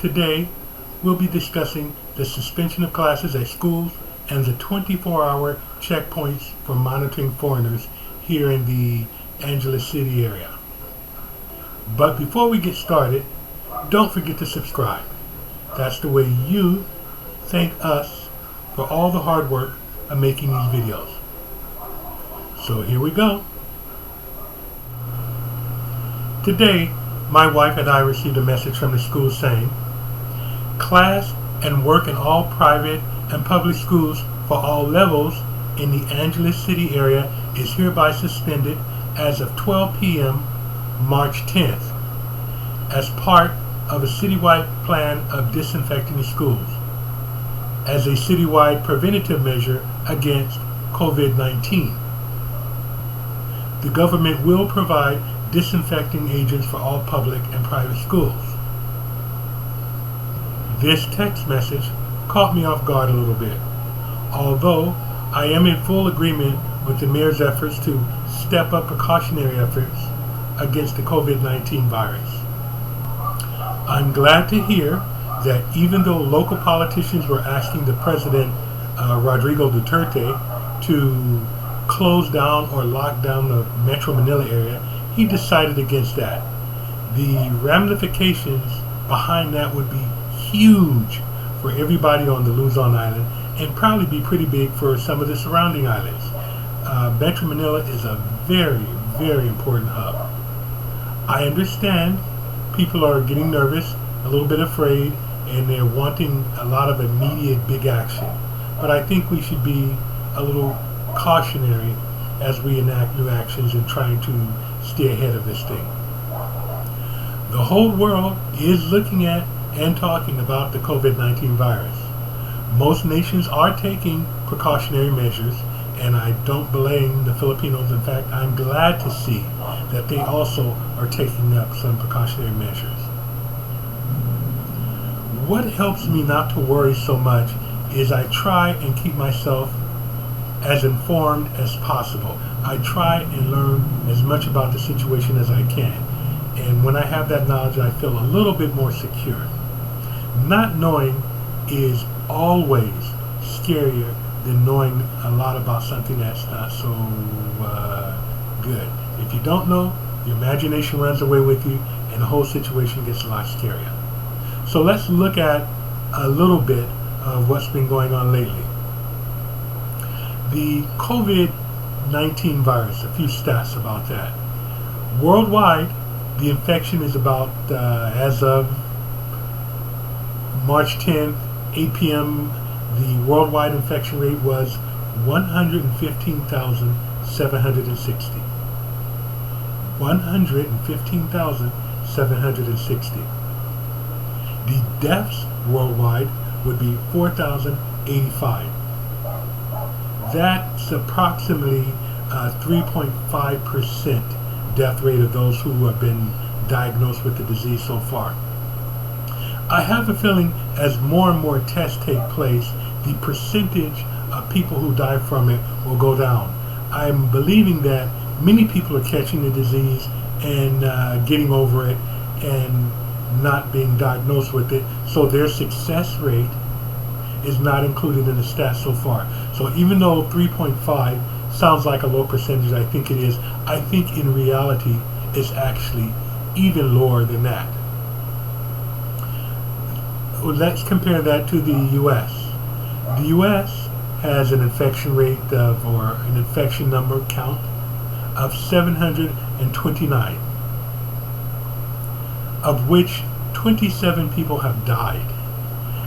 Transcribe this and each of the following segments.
Today, we'll be discussing the suspension of classes at schools and the 24-hour checkpoints for monitoring foreigners here in the Angeles City area. But before we get started, don't forget to subscribe. That's the way you thank us for all the hard work of making these videos. So here we go. Today, my wife and I received a message from the school saying, class and work in all private and public schools for all levels in the Angeles City area is hereby suspended as of 12 p.m. March 10th as part of a citywide plan of disinfecting the schools as a citywide preventative measure against COVID-19. The government will provide disinfecting agents for all public and private schools. This text message caught me off guard a little bit, although I am in full agreement with the mayor's efforts to step up precautionary efforts against the COVID-19 virus. I'm glad to hear that even though local politicians were asking the president, Rodrigo Duterte, to close down or lock down the Metro Manila area, he decided against that. The ramifications behind that would be huge for everybody on the Luzon Island and probably be pretty big for some of the surrounding islands. Metro Manila is a very, very important hub. I understand people are getting nervous, a little bit afraid, and they're wanting a lot of immediate big action. But I think we should be a little cautionary as we enact new actions and trying to stay ahead of this thing. The whole world is looking at and talking about the COVID-19 virus. Most nations are taking precautionary measures, and I don't blame the Filipinos. In fact, I'm glad to see that they also are taking up some precautionary measures. What helps me not to worry so much is I try and keep myself as informed as possible. I try and learn as much about the situation as I can. And when I have that knowledge, I feel a little bit more secure. Not knowing is always scarier than knowing a lot about something that's not so good. If you don't know, your imagination runs away with you and the whole situation gets a lot scarier. So let's look at a little bit of what's been going on lately. The COVID-19 virus, a few stats about that. Worldwide, the infection is about, as of March 10th, 8 p.m., the worldwide infection rate was 115,760. 115,760. The deaths worldwide would be 4,085. That's approximately 3.5% death rate of those who have been diagnosed with the disease so far. I have a feeling as more and more tests take place, the percentage of people who die from it will go down. I'm believing that many people are catching the disease and getting over it and not being diagnosed with it, so their success rate is not included in the stats so far. So even though 3.5 sounds like a low percentage, I think it is. I think in reality it's actually even lower than that. Let's compare that to the U.S. The U.S. has an infection rate of, or an infection number count of 729, of which 27 people have died.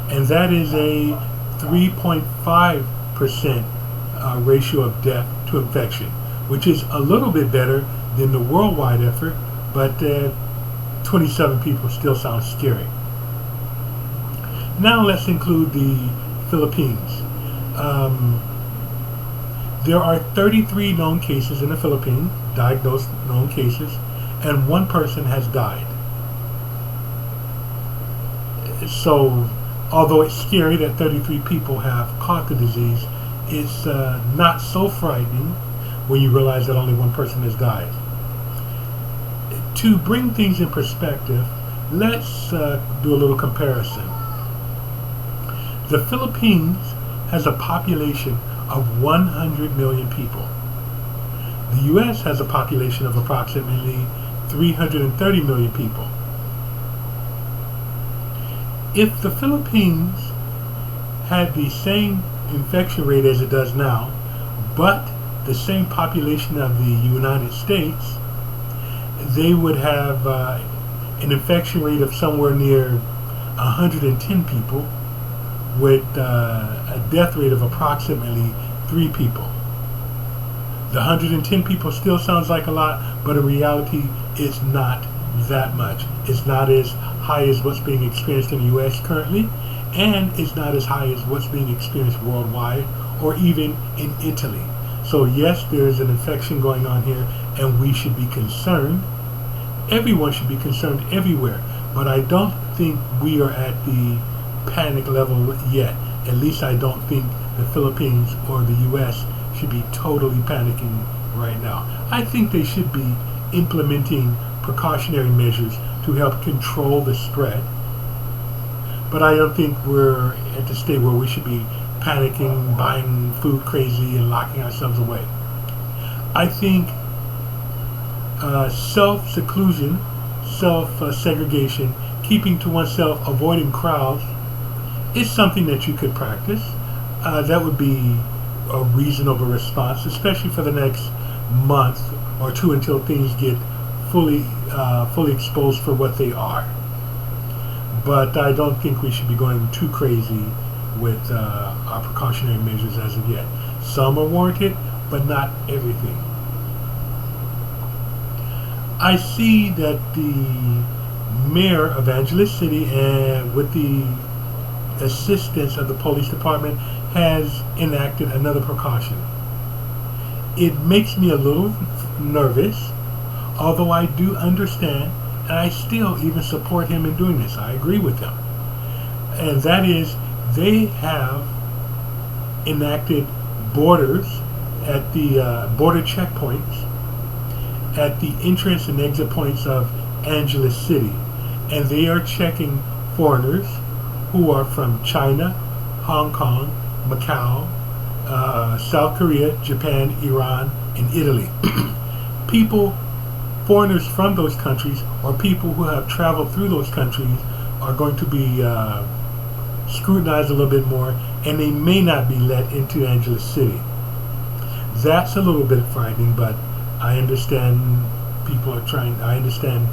And that is a 3.5% ratio of death to infection, which is a little bit better than the worldwide effort, but 27 people still sounds scary. Now let's include the Philippines. There are 33 known cases in the Philippines, diagnosed known cases, and one person has died. So, although it's scary that 33 people have caught the disease, it's not so frightening when you realize that only one person has died. To bring things in perspective, let's do a little comparison. The Philippines has a population of 100 million people. The U.S. has a population of approximately 330 million people. If the Philippines had the same infection rate as it does now, but the same population of the United States, they would have an infection rate of somewhere near 110 people with a death rate of approximately 3 people. The 110 people still sounds like a lot, but in reality it's not that much. It's not as high as what's being experienced in the U.S. currently, and it's not as high as what's being experienced worldwide or even in Italy. So yes, there's an infection going on here, and we should be concerned. Everyone should be concerned everywhere, but I don't think we are at the panic level yet. At least I don't think the Philippines or the U.S. should be totally panicking right now. I think they should be implementing precautionary measures to help control the spread, but I don't think we're at the state where we should be panicking, buying food crazy, and locking ourselves away. I think self-seclusion, self-segregation, keeping to oneself, avoiding crowds, is something that you could practice. That would be a reasonable response, especially for the next month or two until things get fully exposed for what they are. But I don't think we should be going too crazy with our precautionary measures as of yet. Some are warranted, but not everything. I see that the mayor of Angeles City, and with the assistance of the police department, has enacted another precaution. It makes me a little nervous, although I do understand, and I still even support him in doing this. I agree with him. And that is, they have enacted borders at the border checkpoints at the entrance and exit points of Angeles City. And they are checking foreigners who are from China, Hong Kong, Macau, South Korea, Japan, Iran, and Italy. Foreigners from those countries, or people who have traveled through those countries, are going to be scrutinized a little bit more, and they may not be let into Angeles City. That's a little bit frightening, but I understand I understand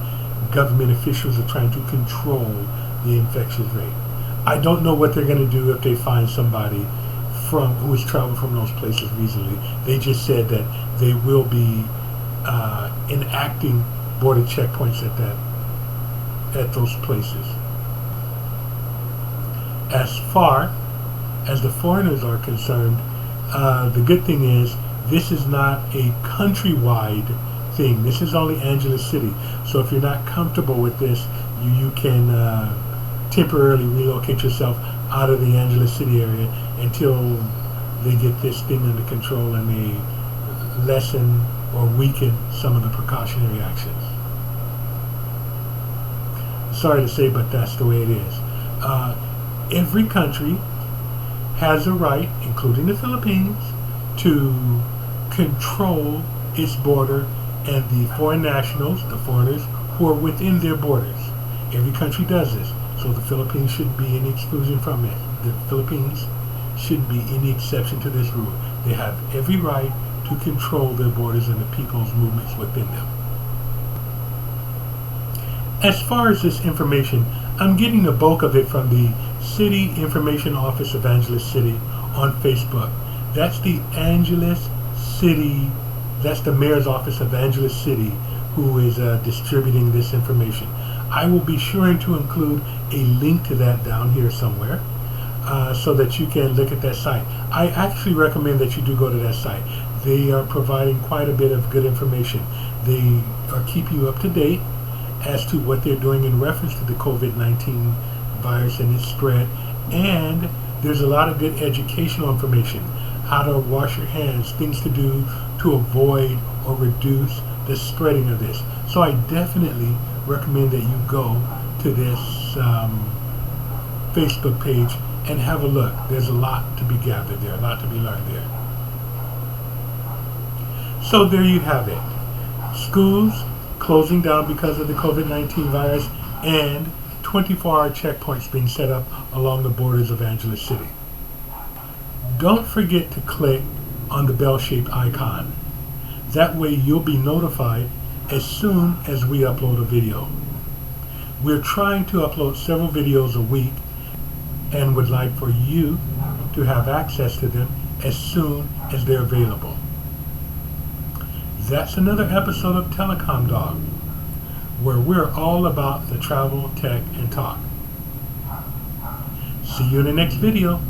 government officials are trying to control the infection rate. I don't know what they're going to do if they find somebody who has traveled from those places recently. They just said that they will be enacting border checkpoints at those places. As far as the foreigners are concerned, the good thing is this is not a countrywide thing. This is only Angeles City. So if you're not comfortable with this, you can temporarily relocate yourself out of the Angeles City area until they get this thing under control and they lessen or weaken some of the precautionary actions. Sorry to say, but that's the way it is. Every country has a right, including the Philippines, to control its border and the foreign nationals, the foreigners, who are within their borders. Every country does this, so the Philippines shouldn't be any exclusion from it. The Philippines shouldn't be any exception to this rule. They have every right to control their borders and the people's movements within them. As far as this information, I'm getting the bulk of it from the City Information Office of Angeles City on Facebook. That's the Mayor's Office of Angeles City who is distributing this information. I will be sure to include a link to that down here somewhere so that you can look at that site. I actually recommend that you do go to that site. They are providing quite a bit of good information. They are keeping you up to date as to what they're doing in reference to the COVID-19 virus and its spread, and there's a lot of good educational information, how to wash your hands, things to do to avoid or reduce the spreading of this. So I definitely recommend that you go to this Facebook page and have a look. There's a lot to be gathered there, a lot to be learned there. So there you have it. Schools closing down because of the COVID-19 virus and 24-hour checkpoints being set up along the borders of Angeles City. Don't forget to click on the bell-shaped icon. That way you'll be notified as soon as we upload a video. We're trying to upload several videos a week and would like for you to have access to them as soon as they're available. That's another episode of Telecom Dog, where we're all about the travel, tech, and talk. See you in the next video.